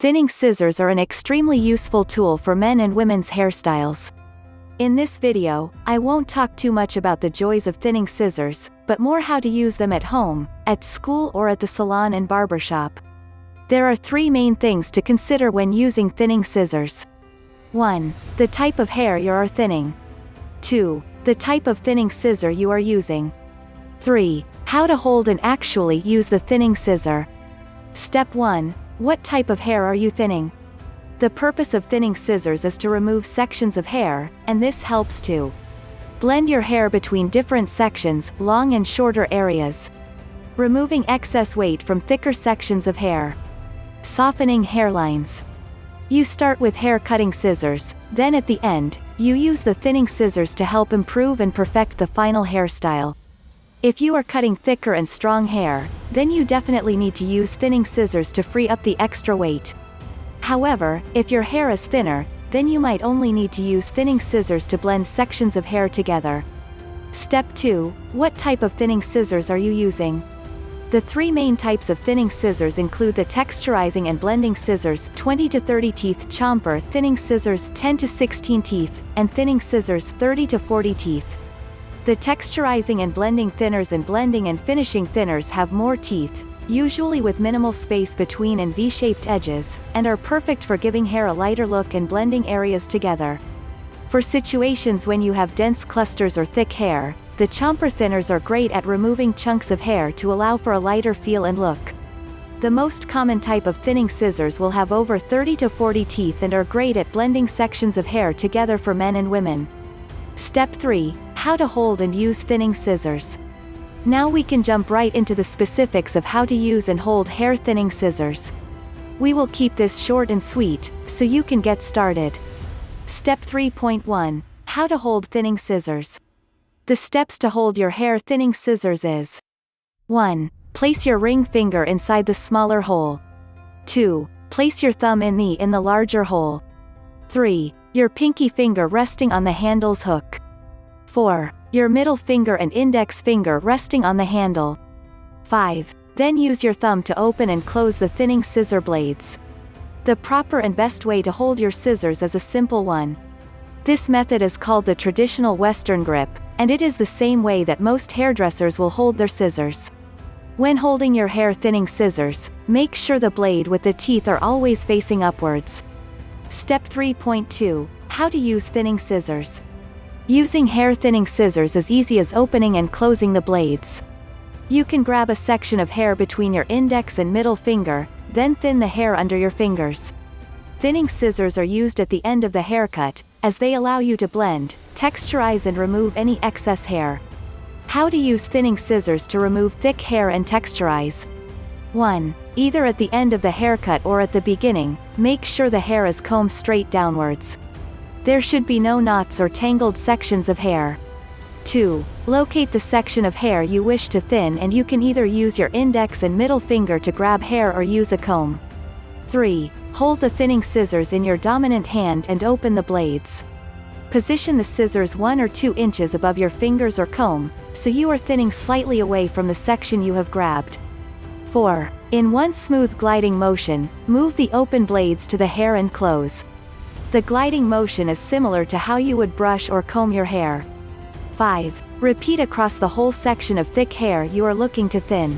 Thinning scissors are an extremely useful tool for men and women's hairstyles. In this video, I won't talk too much about the joys of thinning scissors, but more how to use them at home, at school or at the salon and barbershop. There are three main things to consider when using thinning scissors. 1. The type of hair you are thinning. 2. The type of thinning scissor you are using. 3. How to hold and actually use the thinning scissor. Step 1. What type of hair are you thinning? The purpose of thinning scissors is to remove sections of hair, and this helps to blend your hair between different sections, long and shorter areas, removing excess weight from thicker sections of hair, softening hairlines. You start with hair cutting scissors, then at the end, you use the thinning scissors to help improve and perfect the final hairstyle. If you are cutting thicker and strong hair, then you definitely need to use thinning scissors to free up the extra weight. However, if your hair is thinner, then you might only need to use thinning scissors to blend sections of hair together. Step 2. What type of thinning scissors are you using? The three main types of thinning scissors include the texturizing and blending scissors 20 to 30 teeth, chomper thinning scissors 10 to 16 teeth, and thinning scissors 30 to 40 teeth. The texturizing and blending thinners and blending and finishing thinners have more teeth, usually with minimal space between and V-shaped edges, and are perfect for giving hair a lighter look and blending areas together. For situations when you have dense clusters or thick hair, the chomper thinners are great at removing chunks of hair to allow for a lighter feel and look. The most common type of thinning scissors will have over 30 to 40 teeth and are great at blending sections of hair together for men and women. Step 3. How to hold and use thinning scissors. Now we can jump right into the specifics of how to use and hold hair thinning scissors. We will keep this short and sweet, so you can get started. Step 3.1. How to hold thinning scissors. The steps to hold your hair thinning scissors is: 1. Place your ring finger inside the smaller hole. 2. Place your thumb in the larger hole. 3. Your pinky finger resting on the handle's hook. 4. Your middle finger and index finger resting on the handle. 5. Then use your thumb to open and close the thinning scissor blades. The proper and best way to hold your scissors is a simple one. This method is called the traditional Western grip, and it is the same way that most hairdressers will hold their scissors. When holding your hair thinning scissors, make sure the blade with the teeth are always facing upwards. Step 3.2. How to use thinning scissors. Using hair thinning scissors is easy as opening and closing the blades. You can grab a section of hair between your index and middle finger, then thin the hair under your fingers. Thinning scissors are used at the end of the haircut, as they allow you to blend, texturize and remove any excess hair. How to use thinning scissors to remove thick hair and texturize. 1. Either at the end of the haircut or at the beginning, make sure the hair is combed straight downwards. There should be no knots or tangled sections of hair. 2. Locate the section of hair you wish to thin, and you can either use your index and middle finger to grab hair or use a comb. 3. Hold the thinning scissors in your dominant hand and open the blades. Position the scissors 1 or 2 inches above your fingers or comb, so you are thinning slightly away from the section you have grabbed. 4. In one smooth gliding motion, move the open blades to the hair and close. The gliding motion is similar to how you would brush or comb your hair. 5. Repeat across the whole section of thick hair you are looking to thin.